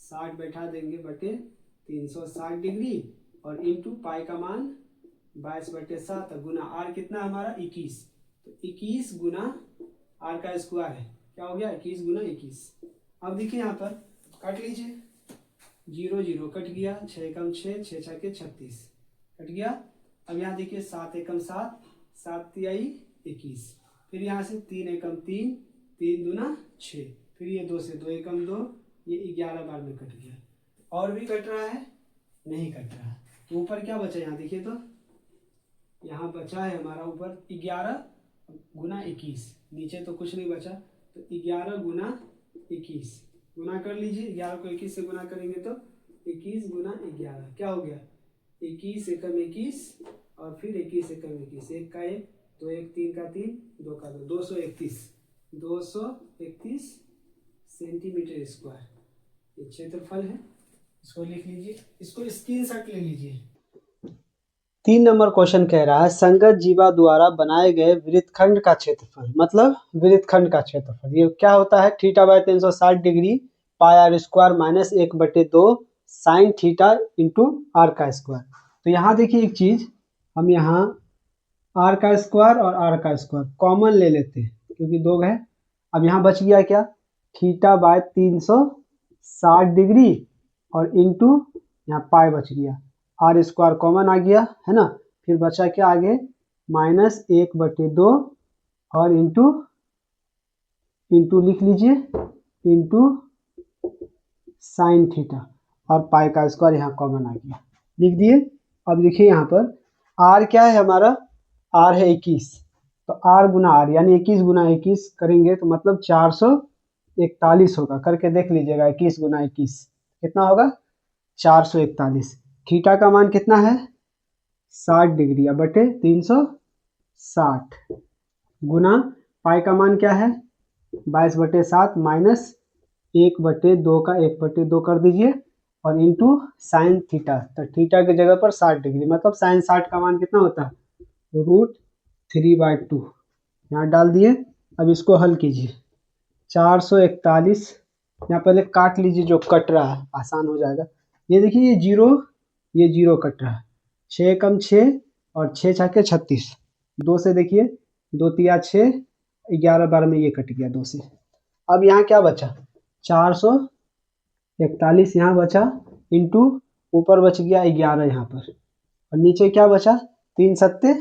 60 बैठा देंगे बटे 360 डिग्री, और इंटू पाई का मान 22/7, गुना r कितना हमारा 21, तो 21 गुना r का स्क्वायर है, क्या हो गया 21 गुना 21। अब देखिए यहाँ पर काट लीजिए, 0 0 कट गया, 6 एकम 6, 6 छके 36 कट गया। अब यहाँ देखिए 7 एकम 7, 7 तिहाई 21, फिर यहाँ से 3 एकम 3, 3 दूना 6, फिर ये 2 से 2 एकम 2, ये 11 बार में कट गया। और भी कट रहा है नहीं कट रहा, तो ऊपर क्या बचा यहाँ देखिए, तो यहाँ बचा है हमारा ऊपर 11 गुना 21, नीचे तो कुछ नहीं बचा, तो 11 गुना 21 गुना कर लीजिए। 11 को 21 से गुना करेंगे तो 21 गुना 11 क्या हो गया 21 एकम 21 और फिर 21 एकम 21, एक का एक, तो एक, तीन का तीन, दो का दो, 231 सेंटीमीटर स्क्वायर ये क्षेत्रफल है। इसको लिख लीजिए, इसको स्क्रीनशॉट ले लीजिए। 3 नंबर क्वेश्चन कह रहा है संगत जीवा द्वारा बनाए गए वृत्तखंड का क्षेत्रफल, मतलब वृत्तखंड का क्षेत्रफल ये क्या होता है, theta by 360 degree pi R square minus 1/2 sine theta into R का स्क्वायर। तो यहाँ देखिए एक चीज, हम यहाँ आर का स्क्वायर और आर का स्क्वायर कॉमन ले लेते हैं क्योंकि दो है। अब यहाँ बच गया क्या, थीटा बाय 360 डिग्री और इंटू यहाँ पाई बच गया, आर स्क्वायर कॉमन आ गया है ना, फिर बचा क्या आगे -1/2 और इंटू लिख लीजिए इंटू साइन थीटा और पाई का स्क्वायर यहाँ कॉमन आ गया, लिख दिए। अब देखिए यहाँ पर आर क्या है हमारा, आर है 21, तो आर गुना आर यानी 21 गुना 21 करेंगे तो मतलब 441 होगा, करके देख लीजिएगा 21 गुना 21 कितना होगा 441। थीटा का मान कितना है 60 डिग्री बटे 360 गुना पाई का मान क्या है 22/7 माइनस 1/2 का 1/2 कर दीजिए और इंटू साइन थीटा, तो थीटा की जगह पर 60 डिग्री मतलब साइन 60 का मान कितना होता है √3/2 यहाँ डाल दिए। अब इसको हल कीजिए 441 यहाँ पहले काट लीजिए, जो कट रहा है आसान हो जाएगा। ये देखिए ये जीरो कट रहा है, 6 कम 6 और 6 छके 36, 2 से देखिए 2 तिया 6, 11 12 में ये कट गया 2 से। अब यहाँ क्या बचा 441 यहाँ बचा इंटू ऊपर बच गया 11 यहाँ पर और नीचे क्या बचा 3 सत्ते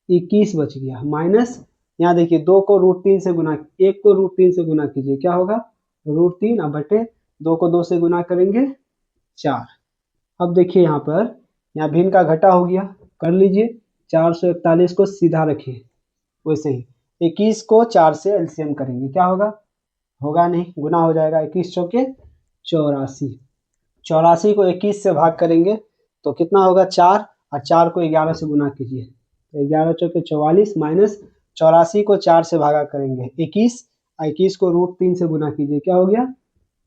21 बच गया माइनस यहाँ देखिए 2 को √3 से गुना, 1 को √3 से गुना कीजिए क्या होगा √3 अब बटे 2 को 2 से गुना करेंगे 4। अब देखिए यहाँ पर यहाँ भिन्न का घटा हो गया, कर लीजिए 441 को सीधा रखिए वैसे ही 21 को 4 से एलसीएम करेंगे क्या होगा नहीं, गुना हो जाएगा 21 चौके 84, 84 को 21 से भाग करेंगे तो कितना होगा 4 और 4 को 11 से गुना कीजिए तो 11 चौके 44 माइनस 84 को 4 से भागा करेंगे 21 और 21 को √3 से गुना कीजिए क्या हो गया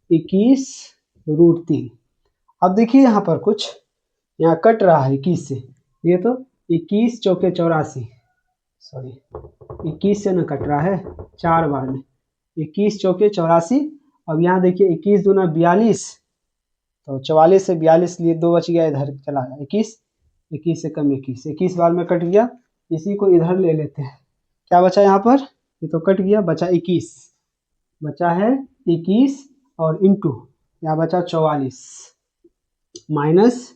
21 √3। अब देखिए यहाँ पर कुछ यहाँ कट रहा है 21 से, ये तो 21 चौके 84 सॉरी 21 से न कट रहा है 4 बार में 21 चौके 84। अब यहाँ देखिए 21 दूना 42, तो 44 से 42 लिए 2 बच गया, इधर चला गया 21 से कम 21 बार में कट गया। इसी को इधर ले लेते हैं, क्या बचा यहाँ पर, ये तो कट गया, बचा 21, बचा है 21 और इंटू यहाँ बचा 44 माइनस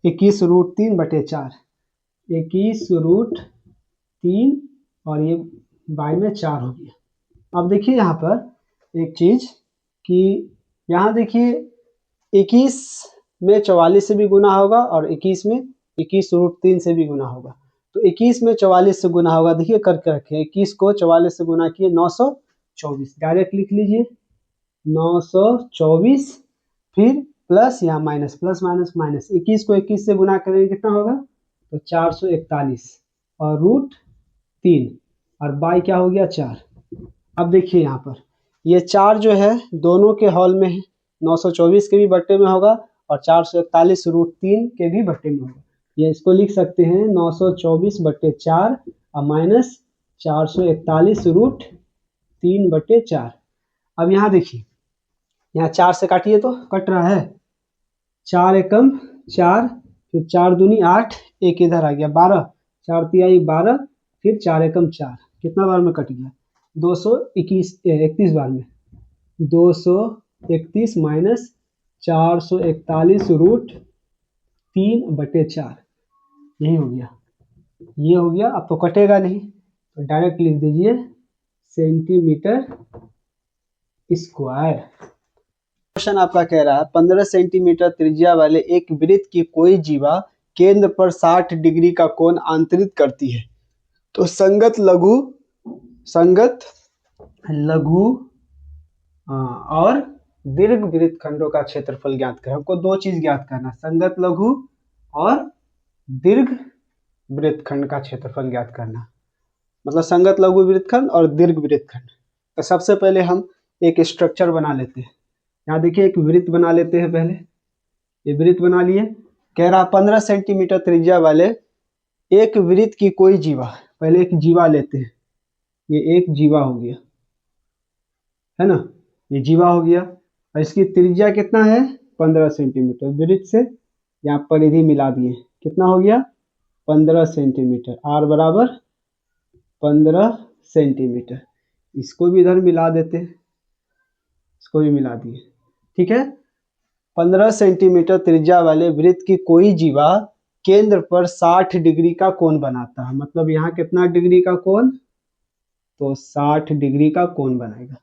21 √3/4, 21 √3 और ये बाई में 4 हो गया। अब देखिए यहाँ पर एक चीज कि यहाँ देखिए 21 में 44 से भी गुना होगा और 21 में 21 √3 से भी गुना होगा, तो 21 में 44 से गुना होगा, देखिए करके रखे 21 को 44 से गुना किए 924, डायरेक्ट लिख लीजिए 924 फिर प्लस यहाँ माइनस प्लस माइनस माइनस 21 को 21 से गुना करेंगे कितना होगा तो 441 और √3 और बाई क्या हो गया 4। अब देखिए यहाँ पर ये 4 जो है दोनों के हॉल में है, 924 के भी बट्टे में होगा और 441 √3 के भी बट्टे में होगा, ये इसको लिख सकते हैं 924/4 और माइनस 441 √3/4। अब यहाँ देखिए यहाँ 4 से काटिए तो कट रहा है, 4 एकम 4 फिर 4 दूनी 8, एक इधर आ गया 12, 4 तिहाई 12 फिर 4 एकम 4, कितना बार में कट गया 231 बार में, 231 माइनस 441 √3/4 यही हो गया, ये हो गया। अब तो कटेगा नहीं तो डायरेक्ट लिख दीजिए सेंटीमीटर स्क्वायर। क्वेश्चन आपका कह रहा है 15 सेंटीमीटर त्रिज्या वाले एक वृत्त की कोई जीवा केंद्र पर 60 डिग्री का कोण आंतरित करती है, तो संगत लघु और दीर्घ वृत्तखंडों का क्षेत्रफल ज्ञात करें। हमको दो चीज ज्ञात करना, संगत लघु और दीर्घ वृत्तखंड का क्षेत्रफल ज्ञात करना, मतलब संगत लघु वृत्तखंड और दीर्घ वृत्तखंड। तो सबसे पहले हम एक स्ट्रक्चर बना लेते हैं। यहाँ देखिए एक वृत्त बना लेते हैं। पहले ये वृत्त बना लिए। कह रहा 15 सेंटीमीटर त्रिज्या वाले एक वृत्त की कोई जीवा, पहले एक जीवा लेते हैं। ये एक जीवा हो गया, है ना, ये जीवा हो गया। और इसकी त्रिज्या कितना है? 15 सेंटीमीटर। वृत्त से यहाँ परिधि मिला दिए, कितना हो गया? 15 सेंटीमीटर। आर बराबर 15 सेंटीमीटर। इसको भी इधर मिला देते हैं, इसको भी मिला दिए, ठीक है। 15 सेंटीमीटर त्रिज्या वाले वृत्त की कोई जीवा केंद्र पर 60 डिग्री का कोण बनाता है। मतलब यहाँ कितना डिग्री का कोण? तो 60 डिग्री का कोण बनाएगा।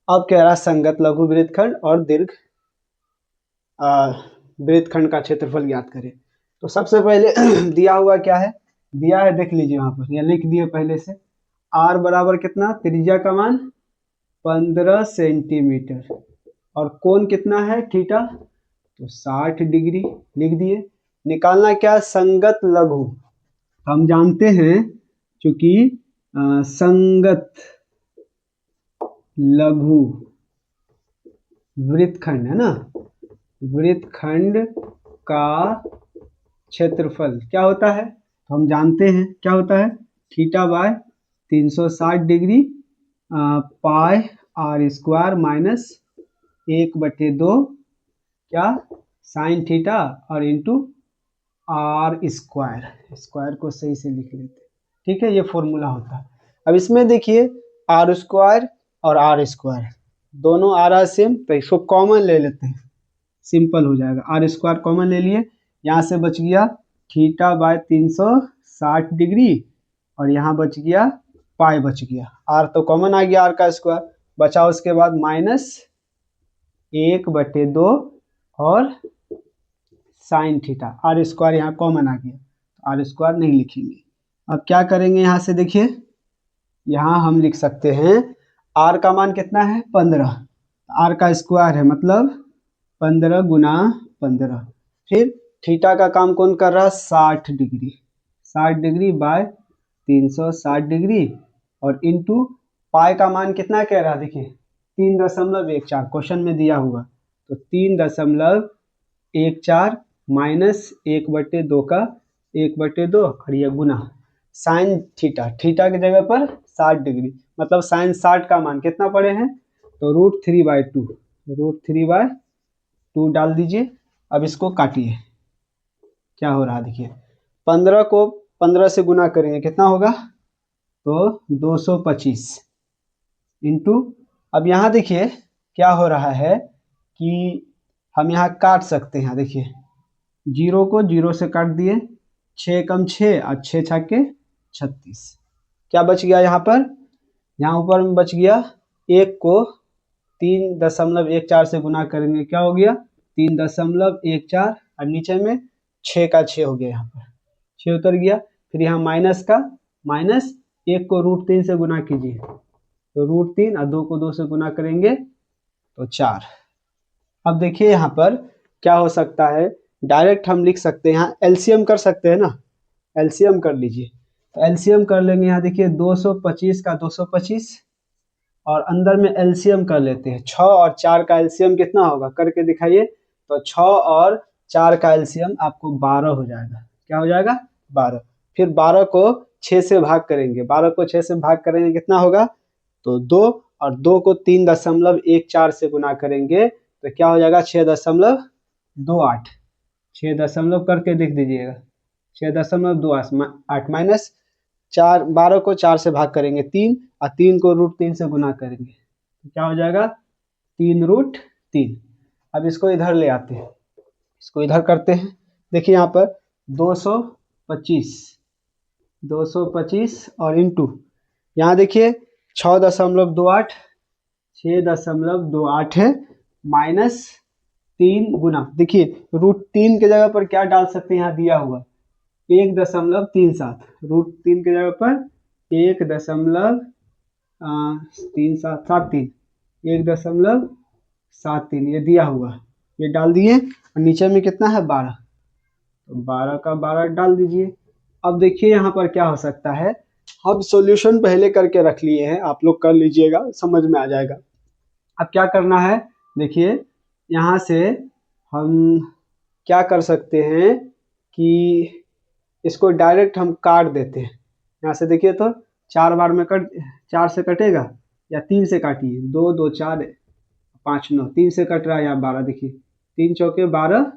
अब कह रहा संगत लघु वृत्तखंड और दीर्घ वृत्तखंड का क्षेत्रफल ज्ञात करें। तो सबसे पहले दिया हुआ क्या है? दिया है, देख लीजिए वहां पर, या लिख दिए पहले से। आर बराबर कितना? त्रिज्या का मान 15 सेंटीमीटर और कोण कितना है? थीटा, तो 60 डिग्री लिख दिए। निकालना क्या? संगत लघु। हम जानते हैं चूंकि संगत लघु वृत्तखंड है ना, वृत्तखंड का क्षेत्रफल क्या होता है? तो हम जानते हैं क्या होता है? Theta by 360 degree pi R square minus 1/2 क्या साइन थीटा और इंटू आर स्क्वायर। स्क्वायर को सही से लिख लेते हैं, ठीक है, ये फॉर्मूला होता है। अब इसमें देखिए आर स्क्वायर और आर स्क्वायर दोनों आ रहा है सेम, तो इसको कॉमन ले लेते हैं, सिंपल हो जाएगा। आर स्क्वायर कॉमन ले लिए, यहाँ से बच गया थीटा बाय 360 डिग्री और यहाँ बच गया पाई बच गया। आर तो कॉमन आ गया, आर का स्क्वायर बचा। उसके बाद माइनस 1/2 और साइन थीटा। आर स्क्वायर यहाँ कॉमन आ गया, आर स्क्वायर नहीं लिखेंगे। अब क्या करेंगे? यहाँ से देखिए, यहाँ हम लिख सकते हैं आर का मान कितना है? 15। आर का स्क्वायर है मतलब 15 गुना 15। फिर थीटा का काम कौन कर रहा है? 60 डिग्री। 60 डिग्री बाय 360 डिग्री और इंटू पाई का मान कितना कह रहा है? देखिए 3.14 क्वेश्चन में दिया हुआ, तो 3.14 माइनस 1/2 का 1/2 और ये गुना साइन थीटा। थीटा की जगह पर 60 डिग्री, मतलब साइन 60 का मान कितना पड़े हैं? तो √3/2, √3/2 डाल दीजिए। अब इसको काटिए, क्या हो रहा देखिए, 15 को 15 से गुना करेंगे कितना होगा? तो 225 इंटू, अब यहाँ देखिए क्या हो रहा है कि हम यहाँ काट सकते हैं। यहाँ देखिए जीरो को जीरो से काट दिए, 6 कम 6 और 6 छक्के 36। क्या बच गया यहाँ पर? यहाँ ऊपर में बच गया, एक को 3.14 से गुना करेंगे, क्या हो गया? 3.14 और नीचे में 6 का 6 हो गया, यहाँ पर 6 उतर गया। फिर यहाँ माइनस का माइनस, एक को √3 से गुना कीजिए, तो √3 और 2 को 2 से गुना करेंगे तो 4। अब देखिए यहाँ पर क्या हो सकता है, डायरेक्ट हम लिख सकते हैं, यहाँ एलसीएम कर सकते हैं ना, एलसीएम कर लीजिए। तो एलसीएम कर लेंगे, यहाँ देखिए 225 का 225 और अंदर में एलसीएम कर लेते हैं। 6 और 4 का एलसीएम कितना होगा? करके दिखाइए। तो 6 और 4 का एलसीएम आपको 12 हो जाएगा। क्या हो जाएगा? 12। फिर 12 को 6 से भाग करेंगे, 12 को 6 से भाग करेंगे कितना होगा? तो 2 और 2 को 3.14 से गुना करेंगे तो क्या हो जाएगा? 6.28। 6 दशमलव करके देख दीजिएगा, 6.28 माइनस 4, 12 को 4 से भाग करेंगे 3 और 3 को √3 से गुना करेंगे तो क्या हो जाएगा? 3√3। अब इसको इधर ले आते हैं, इसको इधर करते हैं। देखिए यहाँ पर 225 और इंटू यहाँ देखिए 6.28 है माइनस 3 गुना, देखिए √3 के जगह पर क्या डाल सकते हैं? यहाँ दिया हुआ 1.37, √3 के जगह पर 1.37 ये दिया हुआ, ये डाल दिए और नीचे में कितना है? 12। तो 12 का 12 डाल दीजिए। अब देखिए यहाँ पर क्या हो सकता है, हम सॉल्यूशन पहले करके रख लिए हैं, आप लोग कर लीजिएगा, समझ में आ जाएगा। अब क्या करना है, देखिए यहाँ से हम क्या कर सकते हैं कि इसको डायरेक्ट हम काट देते हैं। यहाँ से देखिए तो 4 बार में 4 से कटेगा या 3 से काटिए, 2 2 4 5 9, 3 से कट रहा है यहाँ 12, देखिए 3 चौके 12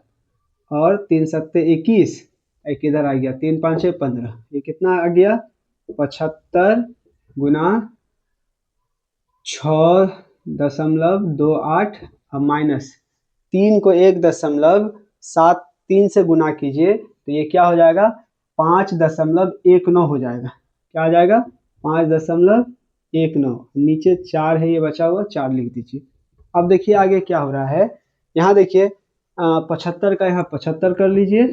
और 3 सत्ते 21, एक इधर आ गया 3 5 15, ये कितना आ गया 75 गुना 6.28 और माइनस 3 को 1.73 से गुना कीजिए तो ये क्या हो जाएगा 5.19 हो जाएगा। क्या आ जाएगा 5.19, नीचे 4 है ये बचा हुआ 4 लिख दीजिए। अब देखिए आगे क्या हो रहा है, यहाँ देखिए 75 का यहाँ 75 कर लीजिए,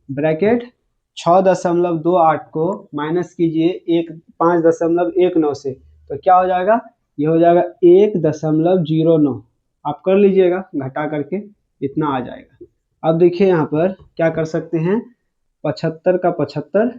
ब्रैकेट 6.28 को माइनस कीजिए 5.19 से, तो क्या हो जाएगा, ये हो जाएगा 1.09। आप कर लीजिएगा घटा करके, इतना आ जाएगा। अब देखिए यहाँ पर क्या कर सकते हैं, 75 का 75,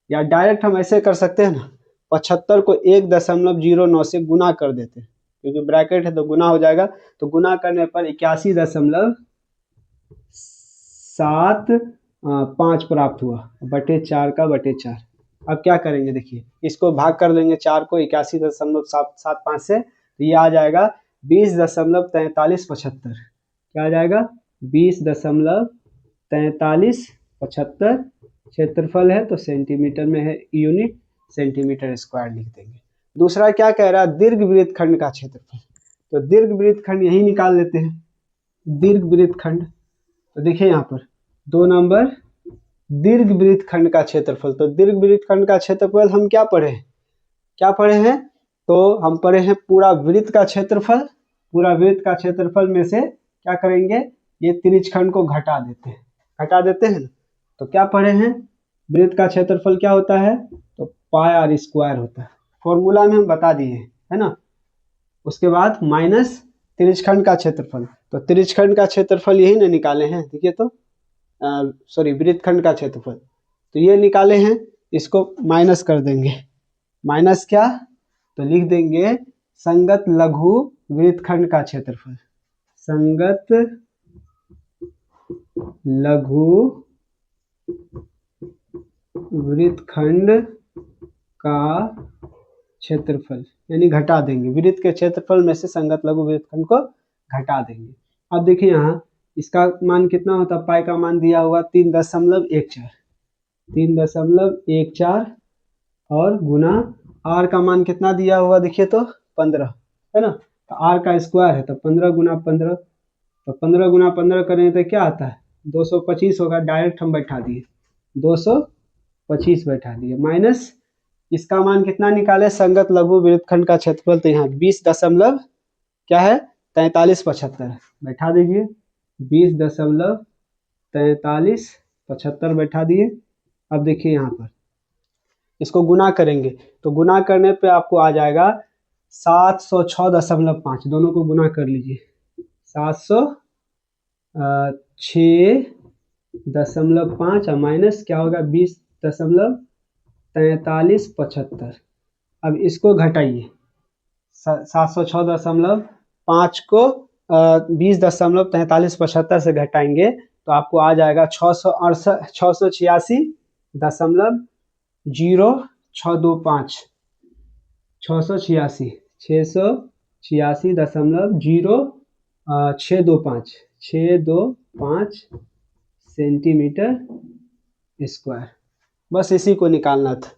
या डायरेक्ट हम ऐसे कर सकते हैं ना, 75 को 1.09 से गुना कर देते हैं, क्योंकि ब्रैकेट है तो गुना हो जाएगा, तो गुना करने पर 81.75 प्राप्त हुआ, बटे 4 का बटे 4। अब क्या करेंगे, देखिए इसको भाग कर देंगे 4 को 81.75 से, तो ये आ जाएगा 20.4375। क्या आ जाएगा 20.4375। क्षेत्रफल है तो सेंटीमीटर में है यूनिट, सेंटीमीटर स्क्वायर लिख देंगे। दूसरा क्या कह रहा है, दीर्घ वृत्तखंड का क्षेत्रफल, तो दीर्घ वृत्तखंड यही निकाल लेते हैं। दीर्घ वृत्तखंड, तो देखिए यहाँ पर 2 नंबर दीर्घ वृत्तखंड का क्षेत्रफल, तो दीर्घ वृत्तखंड का क्षेत्रफल हम क्या पढ़े हैं, तो हम पढ़े हैं पूरा वृत्त का क्षेत्रफल। पूरा वृत्त का क्षेत्रफल में से क्या करेंगे, ये त्रिज्यखंड को घटा देते हैं, तो क्या पढ़े हैं, वृत्त का क्षेत्रफल क्या होता है, तो पाई आर स्क्वायर होता है, फॉर्मूला में हम बता दिए है ना। उसके बाद माइनस त्रिज्यखंड का क्षेत्रफल, तो त्रिज्यखंड का क्षेत्रफल यही ना निकाले हैं, देखिए तो सॉरी वृत्तखंड का क्षेत्रफल, तो ये निकाले हैं, इसको माइनस कर देंगे। माइनस क्या, तो लिख देंगे संगत लघु वृत्तखंड का क्षेत्रफल। संगत लघु वृत्तखंड का क्षेत्रफल, यानी घटा देंगे, वृत्त के क्षेत्रफल में से संगत लघु वृत्तखंड को घटा देंगे। अब देखिए यहाँ इसका मान कितना होता है, पाई का मान दिया हुआ 3.14 और गुना आर का मान कितना दिया हुआ, देखिए तो 15 है ना, तो आर का स्क्वायर है तो 15 गुना 15, तो 15 गुना 15 करें तो क्या आता है 225 होगा, डायरेक्ट हम बैठा दिए 225 बैठा दिए, माइनस इसका मान कितना निकाले, संगत लघु वृत्तखंड का क्षेत्रफल, तो यहाँ 20 दशमलव क्या है 4375 बैठा दीजिए, 20.4375 बैठा दिए। अब देखिए यहाँ पर इसको गुना करेंगे, तो गुना करने पे आपको आ जाएगा 706.5, दोनों को गुना कर लीजिए, 706.5 और माइनस क्या होगा 20.4375। अब इसको घटाइए, 706.5 को 20.4375 से घटाएंगे तो आपको आ जाएगा 686.0625, 686.0625 सेंटीमीटर स्क्वायर। बस इसी को निकालना था।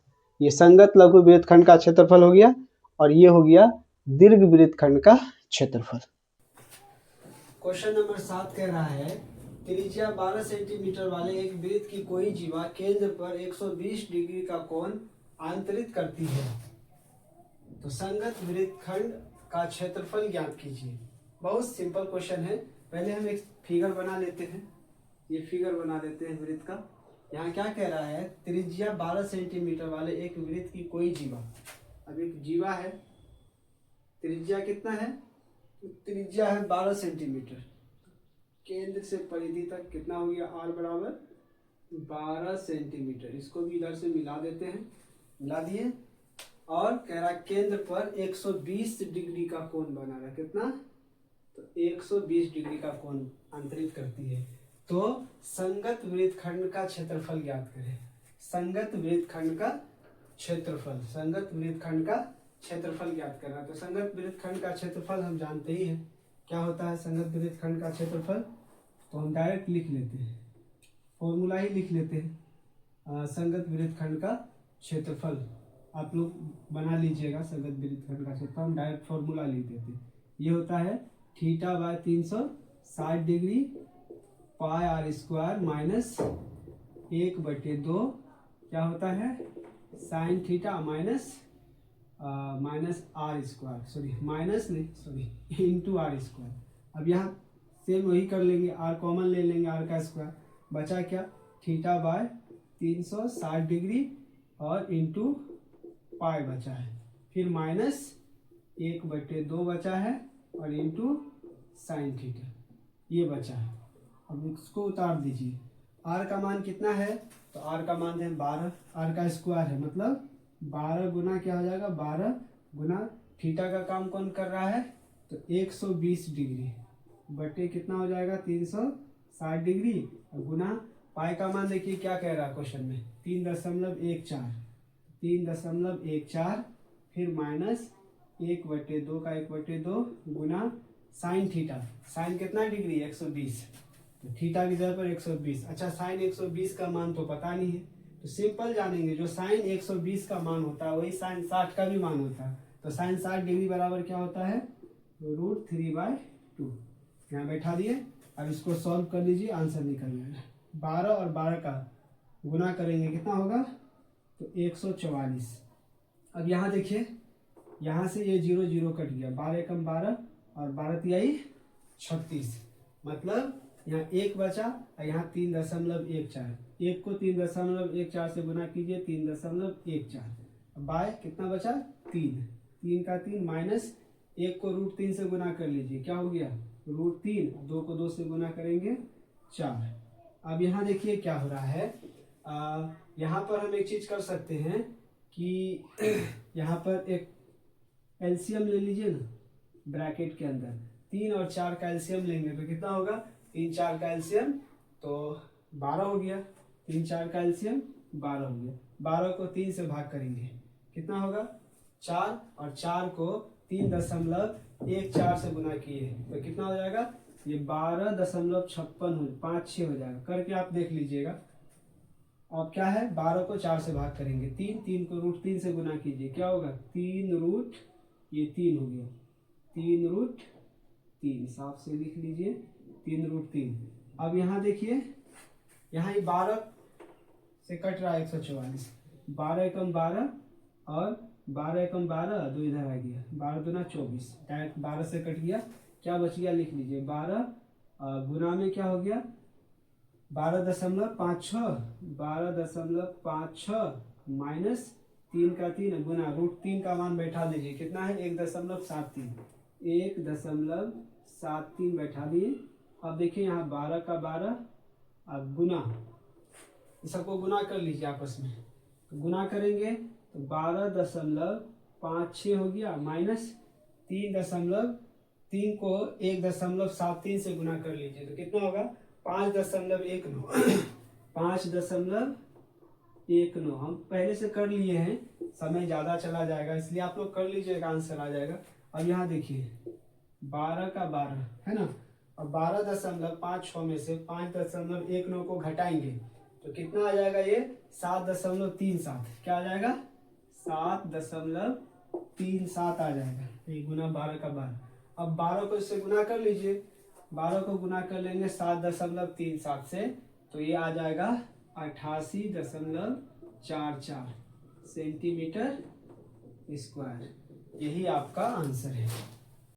ये संगत लघु वृत्तखंड का क्षेत्रफल हो गया और ये हो गया दीर्घ वृत्तखंड का क्षेत्रफल। क्वेश्चन नंबर 7 कह रहा है, त्रिज्या 12 सेंटीमीटर वाले एक वृत्त की कोई जीवा केंद्र पर 120 डिग्री का कोण आंतरित करती है, तो संगत वृत्तखंड का क्षेत्रफल ज्ञात कीजिए। बहुत सिंपल क्वेश्चन है। पहले हम एक फिगर बना लेते हैं, ये फिगर बना देते हैं वृत्त का। यहाँ क्या कह रहा है, त्रिज्या 12 सेंटीमीटर वाले एक वृत्त की कोई जीवा, अब एक जीवा है, त्रिज्या कितना है, त्रिज्या है 12 सेंटीमीटर, केंद्र से परिधि तक कितना हो गया, r बराबर 12 सेंटीमीटर। इसको भी इधर से मिला देते हैं, मिला दिए। और कह रहा केंद्र पर 120 डिग्री का कोण बना रहा। कितना? तो 120 डिग्री का कोण अंतरित करती है। तो संगत वृत्तखंड का क्षेत्रफल ज्ञात करें। संगत वृत्तखंड का क्षेत्रफल, संगत वृत्तखंड का क्षेत्रफल ज्ञात करना। तो संगत वृत्तखंड का क्षेत्रफल हम जानते ही हैं क्या होता है। संगत वृत्तखंड का क्षेत्रफल तो हम डायरेक्ट लिख लेते हैं, फॉर्मूला ही लिख लेते हैं। संगत वृत्तखंड का क्षेत्रफल आप लोग बना लीजिएगा। संगत वृत्तखंड का क्षेत्रफल हम डायरेक्ट फॉर्मूला लिख देते हैं। ये होता है theta by 360 degree pi R square minus 1/2 क्या होता है sine theta minus R square, sorry minus नहीं, सॉरी इंटू आर स्क्वायर। अब यहाँ सेम वही कर लेंगे, आर कॉमन ले लेंगे, आर का स्क्वायर बचा क्या थीटा बाय 360 डिग्री और इंटू पाई बचा है, फिर माइनस 1/2 बचा है और इंटू साइन थीटा ये बचा है। अब इसको उतार दीजिए। आर का मान कितना है? तो आर का मान है 12, आर का स्क्वायर है मतलब 12 गुना क्या हो जाएगा 12 गुना थीटा का काम कौन कर रहा है तो 120 डिग्री बटे कितना हो जाएगा 360 डिग्री और गुना पाई का मान देखिए क्या कह रहा है क्वेश्चन में 3.14 फिर माइनस 1/2 का 1/2 गुना साइन थीटा। साइन कितना डिग्री 120 तो थीटा की जगह पर 120। अच्छा साइन 120 का मान तो पता नहीं है तो सिंपल जानेंगे जो साइन 120 का मान होता है वही साइन 60 का भी मान होता है। तो साइन 60 डिग्री बराबर क्या होता है √3/2 यहाँ बैठा दिए। अब इसको सॉल्व कर लीजिए आंसर निकल जाएगा। 12 और 12 का गुना करेंगे कितना होगा तो 144। अब यहाँ देखिए यहाँ से ये 0 0 कट गया 12 एकम 12 और 12 तिहाई 36 मतलब यहाँ 1 बचा और यहाँ 3.14। 1 को 3.14 से गुना कीजिए 3.14। बाय कितना बचा 3 का 3 माइनस 1 को √3 से गुना कर लीजिए क्या हो गया √3। 2 को 2 से गुना करेंगे 4। अब यहाँ देखिए क्या हो रहा है यहाँ पर हम एक चीज कर सकते हैं कि यहाँ पर एक एलसीएम ले लीजिए ना ब्रैकेट के अंदर 3 और 4 का एलसीएम लेंगे तो कितना होगा 3 4 का एलसीएम तो 12 हो गया। 3 4 का एलसीएम 12 हो गया। 12 को 3 से भाग करेंगे कितना होगा 4 और 4 को 3.14 से गुना किए तो कितना हो जाएगा ये 12.56 5 6 हो जाएगा करके आप देख लीजिएगा। अब क्या है 12 को 4 से भाग करेंगे 3 को √3 से गुना कीजिए क्या होगा 3 रूट ये 3 हो गया 3 साफ से लिख लीजिए 3√3। अब यहाँ देखिए यहाँ ये 12 से कट रहा है 144 12 एकम 12 और 12 एकम 12 दो इधर आ गया 12 दूना 24 डायरेक्ट 12 से कट गया क्या बच गया लिख लीजिए 12 गुना में क्या हो गया 12.56 माइनस 3 का 3 गुना √3 का मान बैठा दीजिए कितना है 1.73 बैठा दिए। अब देखिए यहाँ 12 का 12 अब गुना इस सबको गुना कर लीजिए आपस में तो गुना करेंगे तो 12.56 हो गया माइनस 3 को 1.73 से गुना कर लीजिए तो कितना होगा 5.19 हम पहले से कर लिए हैं समय ज़्यादा चला जाएगा इसलिए आप लोग कर लीजिएगा आंसर आ जाएगा। अब यहाँ देखिए 12 का 12 है ना और 12.56 में से 5.19 को घटाएंगे तो कितना आ जाएगा ये 7.37 क्या आ जाएगा 7.37 आ जाएगा ये गुना 12 का 12। अब 12 को इससे गुना कर लीजिए 12 को गुना कर लेंगे 7.37 से तो ये आ जाएगा 88.44 सेंटीमीटर स्क्वायर। यही आपका आंसर है।